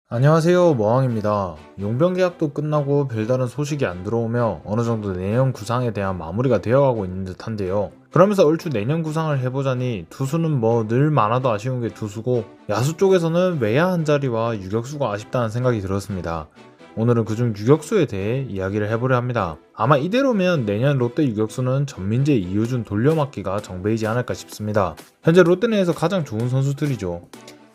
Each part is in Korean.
안녕하세요, 머왕입니다. 용병 계약도 끝나고 별다른 소식이 안 들어오며 어느정도 내년 구상에 대한 마무리가 되어가고 있는 듯한데요. 그러면서 얼추 내년 구상을 해보자니 투수는 뭐 늘 많아도 아쉬운 게 투수고, 야수 쪽에서는 외야 한 자리와 유격수가 아쉽다는 생각이 들었습니다. 오늘은 그중 유격수에 대해 이야기를 해보려 합니다. 아마 이대로면 내년 롯데 유격수는 전민재, 이우준 돌려막기가 정배이지 않을까 싶습니다. 현재 롯데 내에서 가장 좋은 선수들이죠.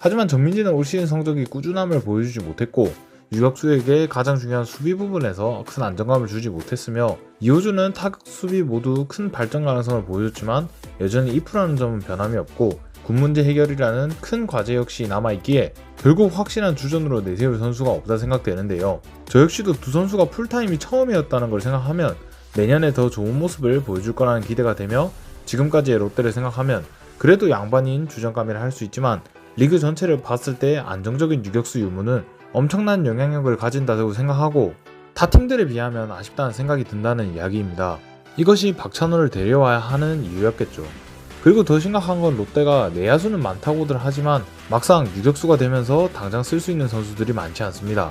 하지만 전민재는 올 시즌 성적이 꾸준함을 보여주지 못했고, 유격수에게 가장 중요한 수비 부분에서 큰 안정감을 주지 못했으며, 이호준은 타격 수비 모두 큰 발전 가능성을 보여줬지만 여전히 이프라는 점은 변함이 없고 군 문제 해결이라는 큰 과제 역시 남아있기에 결국 확실한 주전으로 내세울 선수가 없다 생각되는데요. 저 역시도 두 선수가 풀타임이 처음이었다는 걸 생각하면 내년에 더 좋은 모습을 보여줄 거라는 기대가 되며, 지금까지의 롯데를 생각하면 그래도 양반인 주전감이라 할 수 있지만 리그 전체를 봤을 때 안정적인 유격수 유무는 엄청난 영향력을 가진다고 생각하고 타 팀들에 비하면 아쉽다는 생각이 든다는 이야기입니다. 이것이 박찬호를 데려와야 하는 이유였겠죠. 그리고 더 심각한 건 롯데가 내야수는 많다고들 하지만 막상 유격수가 되면서 당장 쓸 수 있는 선수들이 많지 않습니다.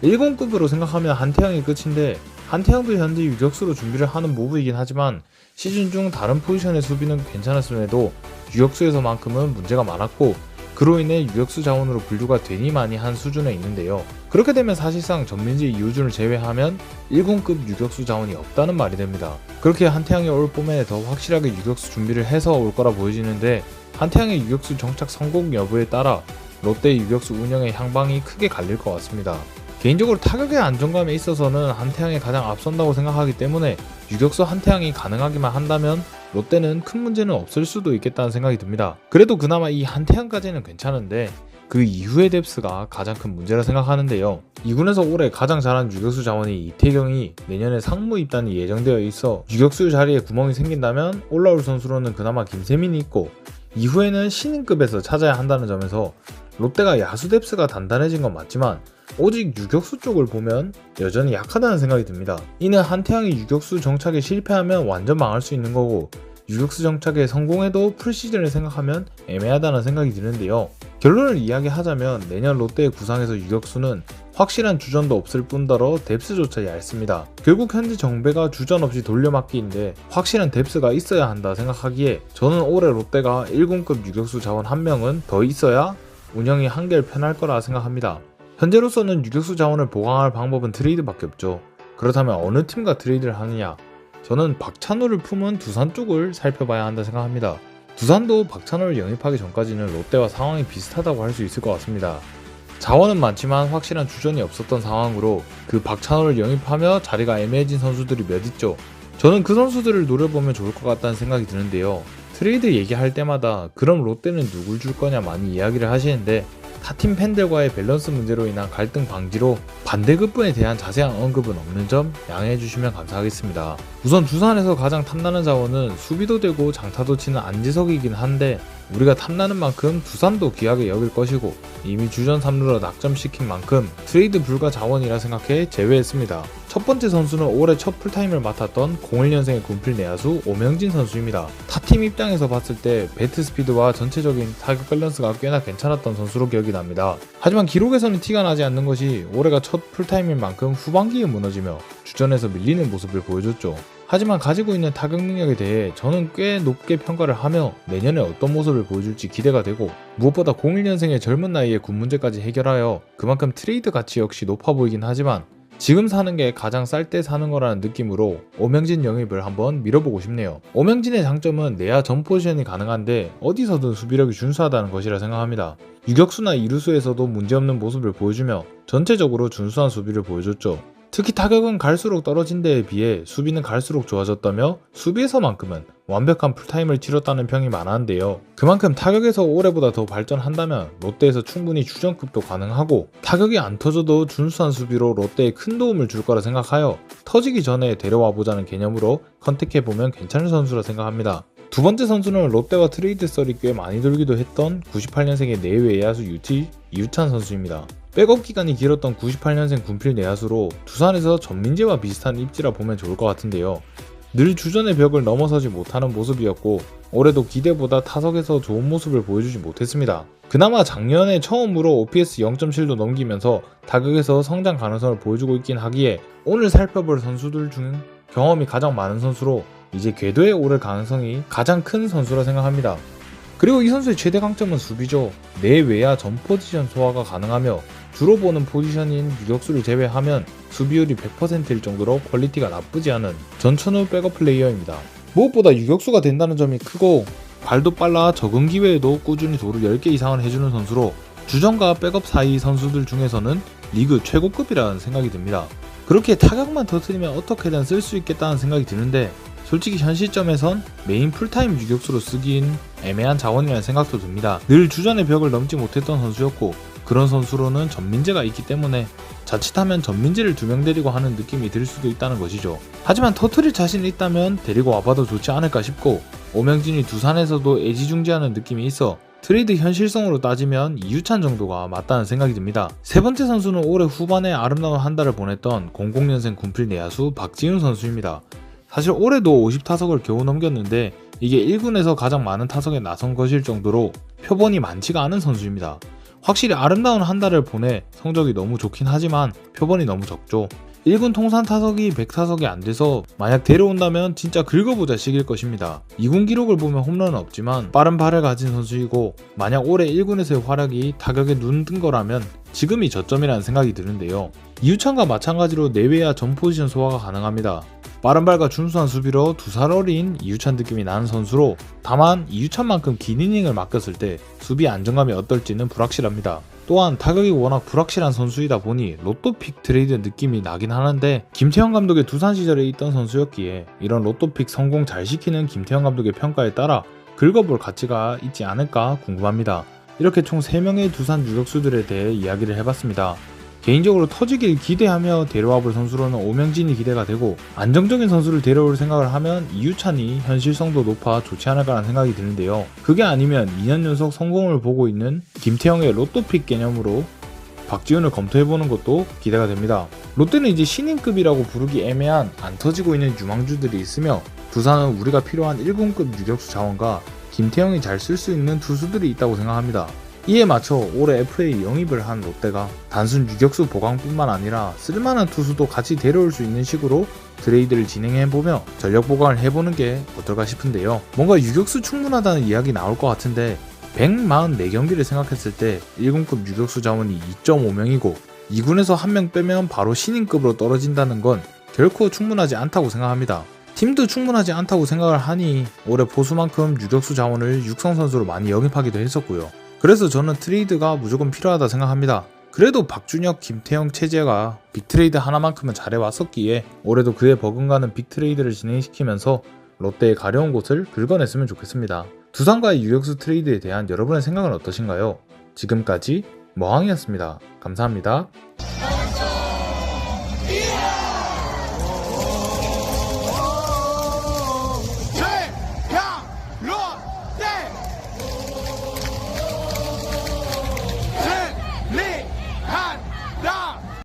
1군급으로 생각하면 한태영이 끝인데, 한태영도 현재 유격수로 준비를 하는 모브이긴 하지만 시즌 중 다른 포지션의 수비는 괜찮았음에도 유격수에서만큼은 문제가 많았고, 그로 인해 유격수 자원으로 분류가 되니 많이 한 수준에 있는데요. 그렇게 되면 사실상 전민재, 이우준을 제외하면 1군급 유격수 자원이 없다는 말이 됩니다. 그렇게 한태양이 올 봄에 더 확실하게 유격수 준비를 해서 올 거라 보여지는데, 한태양의 유격수 정착 성공 여부에 따라 롯데의 유격수 운영의 향방이 크게 갈릴 것 같습니다. 개인적으로 타격의 안정감에 있어서는 한태양이 가장 앞선다고 생각하기 때문에 유격수 한태양이 가능하기만 한다면 롯데는 큰 문제는 없을 수도 있겠다는 생각이 듭니다. 그래도 그나마 이 한태양까지는 괜찮은데 그 이후의 뎁스가 가장 큰 문제라 생각하는데요. 2군에서 올해 가장 잘한 유격수 자원이 이태경이 내년에 상무 입단이 예정되어 있어 유격수 자리에 구멍이 생긴다면 올라올 선수로는 그나마 김세민이 있고, 이후에는 신인급에서 찾아야 한다는 점에서 롯데가 야수 뎁스가 단단해진 건 맞지만 오직 유격수 쪽을 보면 여전히 약하다는 생각이 듭니다. 이는 한태양이 유격수 정착에 실패하면 완전 망할 수 있는 거고, 유격수 정착에 성공해도 풀시즌을 생각하면 애매하다는 생각이 드는데요. 결론을 이야기하자면 내년 롯데의 구상에서 유격수는 확실한 주전도 없을 뿐더러 뎁스조차 얇습니다. 결국 현재 정배가 주전 없이 돌려막기인데 확실한 뎁스가 있어야 한다 생각하기에 저는 올해 롯데가 1군급 유격수 자원 1명은 더 있어야 운영이 한결 편할 거라 생각합니다. 현재로서는 유격수 자원을 보강할 방법은 트레이드밖에 없죠. 그렇다면 어느 팀과 트레이드를 하느냐? 저는 박찬호를 품은 두산 쪽을 살펴봐야 한다 생각합니다. 두산도 박찬호를 영입하기 전까지는 롯데와 상황이 비슷하다고 할 수 있을 것 같습니다. 자원은 많지만 확실한 주전이 없었던 상황으로 그 박찬호를 영입하며 자리가 애매해진 선수들이 몇 있죠. 저는 그 선수들을 노려보면 좋을 것 같다는 생각이 드는데요. 트레이드 얘기할 때마다 그럼 롯데는 누굴 줄 거냐 많이 이야기를 하시는데, 타팀 팬들과의 밸런스 문제로 인한 갈등 방지로 반대급분에 대한 자세한 언급은 없는 점 양해해 주시면 감사하겠습니다. 우선 두산에서 가장 탐나는 자원은 수비도 되고 장타도 치는 안지석이긴 한데, 우리가 탐나는 만큼 두산도 귀하게 여길 것이고 이미 주전 3루로 낙점시킨 만큼 트레이드 불가 자원이라 생각해 제외했습니다. 첫 번째 선수는 올해 첫 풀타임을 맡았던 01년생의 군필 내야수 오명진 선수입니다. 타팀 입장에서 봤을 때 배트 스피드와 전체적인 타격 밸런스가 꽤나 괜찮았던 선수로 기억이 납니다. 하지만 기록에서는 티가 나지 않는 것이 올해가 첫 풀타임인 만큼 후반기에 무너지며 주전에서 밀리는 모습을 보여줬죠. 하지만 가지고 있는 타격 능력에 대해 저는 꽤 높게 평가를 하며 내년에 어떤 모습을 보여줄지 기대가 되고, 무엇보다 01년생의 젊은 나이에 군 문제까지 해결하여 그만큼 트레이드 가치 역시 높아 보이긴 하지만 지금 사는 게 가장 쌀 때 사는 거라는 느낌으로 오명진 영입을 한번 밀어보고 싶네요. 오명진의 장점은 내야 전 포지션이 가능한데 어디서든 수비력이 준수하다는 것이라 생각합니다. 유격수나 이루수에서도 문제없는 모습을 보여주며 전체적으로 준수한 수비를 보여줬죠. 특히 타격은 갈수록 떨어진 데에 비해 수비는 갈수록 좋아졌다며 수비에서만큼은 완벽한 풀타임을 치렀다는 평이 많았는데요. 그만큼 타격에서 올해보다 더 발전한다면 롯데에서 충분히 주전급도 가능하고, 타격이 안 터져도 준수한 수비로 롯데에 큰 도움을 줄 거라 생각하여 터지기 전에 데려와 보자는 개념으로 컨택해보면 괜찮은 선수라 생각합니다. 두 번째 선수는 롯데와 트레이드 썰이 꽤 많이 돌기도 했던 98년생의 내외 야수 이우찬 선수입니다. 백업 기간이 길었던 98년생 군필 내야수로 두산에서 전민재와 비슷한 입지라 보면 좋을 것 같은데요. 늘 주전의 벽을 넘어서지 못하는 모습이었고 올해도 기대보다 타석에서 좋은 모습을 보여주지 못했습니다. 그나마 작년에 처음으로 OPS 0.7도 넘기면서 타격에서 성장 가능성을 보여주고 있긴 하기에 오늘 살펴볼 선수들 중 경험이 가장 많은 선수로 이제 궤도에 오를 가능성이 가장 큰 선수라 생각합니다. 그리고 이 선수의 최대 강점은 수비죠. 내외야 전 포지션 소화가 가능하며 주로 보는 포지션인 유격수를 제외하면 수비율이 100%일 정도로 퀄리티가 나쁘지 않은 전천후 백업 플레이어입니다. 무엇보다 유격수가 된다는 점이 크고 발도 빨라 적응 기회에도 꾸준히 도루 10개 이상을 해주는 선수로 주전과 백업 사이 선수들 중에서는 리그 최고급이라는 생각이 듭니다. 그렇게 타격만 터뜨리면 어떻게든 쓸 수 있겠다는 생각이 드는데 솔직히 현 시점에선 메인 풀타임 유격수로 쓰기엔 애매한 자원이라는 생각도 듭니다. 늘 주전의 벽을 넘지 못했던 선수였고 그런 선수로는 전민재가 있기 때문에 자칫하면 전민재를 2명 데리고 하는 느낌이 들 수도 있다는 것이죠. 하지만 터트릴 자신이 있다면 데리고 와봐도 좋지 않을까 싶고 오명진이 두산에서도 애지중지하는 느낌이 있어 트레이드 현실성으로 따지면 이유찬 정도가 맞다는 생각이 듭니다. 세 번째 선수는 올해 후반에 아름다운 한 달을 보냈던 00년생 군필 내야수 박지훈 선수입니다. 사실 올해도 50타석을 겨우 넘겼는데 이게 1군에서 가장 많은 타석에 나선 것일 정도로 표본이 많지가 않은 선수입니다. 확실히 아름다운 한 달을 보내 성적이 너무 좋긴 하지만 표본이 너무 적죠. 1군 통산 타석이 100타석이 안 돼서 만약 데려온다면 진짜 긁어보자 식일 것입니다. 2군 기록을 보면 홈런은 없지만 빠른 발을 가진 선수이고 만약 올해 1군에서의 활약이 타격에 눈 뜬 거라면 지금이 저점이라는 생각이 드는데요. 이유찬과 마찬가지로 내외야 전 포지션 소화가 가능합니다. 빠른 발과 준수한 수비로 2살 어린 이유찬 느낌이 나는 선수로 다만 이유찬만큼 긴 이닝을 맡겼을 때 수비 안정감이 어떨지는 불확실합니다. 또한 타격이 워낙 불확실한 선수이다 보니 로또픽 트레이드 느낌이 나긴 하는데 김태형 감독의 두산 시절에 있던 선수였기에 이런 로또픽 성공 잘 시키는 김태형 감독의 평가에 따라 긁어볼 가치가 있지 않을까 궁금합니다. 이렇게 총 3명의 두산 유격수들에 대해 이야기를 해봤습니다. 개인적으로 터지길 기대하며 데려와볼 선수로는 오명진이 기대가 되고 안정적인 선수를 데려올 생각을 하면 이유찬이 현실성도 높아 좋지 않을까라는 생각이 드는데요. 그게 아니면 2년 연속 성공을 보고 있는 김태형의 로또픽 개념으로 박지훈을 검토해보는 것도 기대가 됩니다. 롯데는 이제 신인급이라고 부르기 애매한 안 터지고 있는 유망주들이 있으며 두산은 우리가 필요한 1군급 유격수 자원과 김태형이 잘 쓸 수 있는 투수들이 있다고 생각합니다. 이에 맞춰 올해 FA 영입을 한 롯데가 단순 유격수 보강뿐만 아니라 쓸만한 투수도 같이 데려올 수 있는 식으로 트레이드를 진행해보며 전력 보강을 해보는 게 어떨까 싶은데요. 뭔가 유격수 충분하다는 이야기 나올 것 같은데 144경기를 생각했을 때 1군급 유격수 자원이 2.5명이고 2군에서 한 명 빼면 바로 신인급으로 떨어진다는 건 결코 충분하지 않다고 생각합니다. 팀도 충분하지 않다고 생각을 하니 올해 보수만큼 유격수 자원을 육성 선수로 많이 영입하기도 했었고요. 그래서 저는 트레이드가 무조건 필요하다 생각합니다. 그래도 박준혁, 김태형 체제가 빅트레이드 하나만큼은 잘해왔었기에 올해도 그에 버금가는 빅트레이드를 진행시키면서 롯데의 가려운 곳을 긁어냈으면 좋겠습니다. 두산과의 유격수 트레이드에 대한 여러분의 생각은 어떠신가요? 지금까지 머항이었습니다. 감사합니다.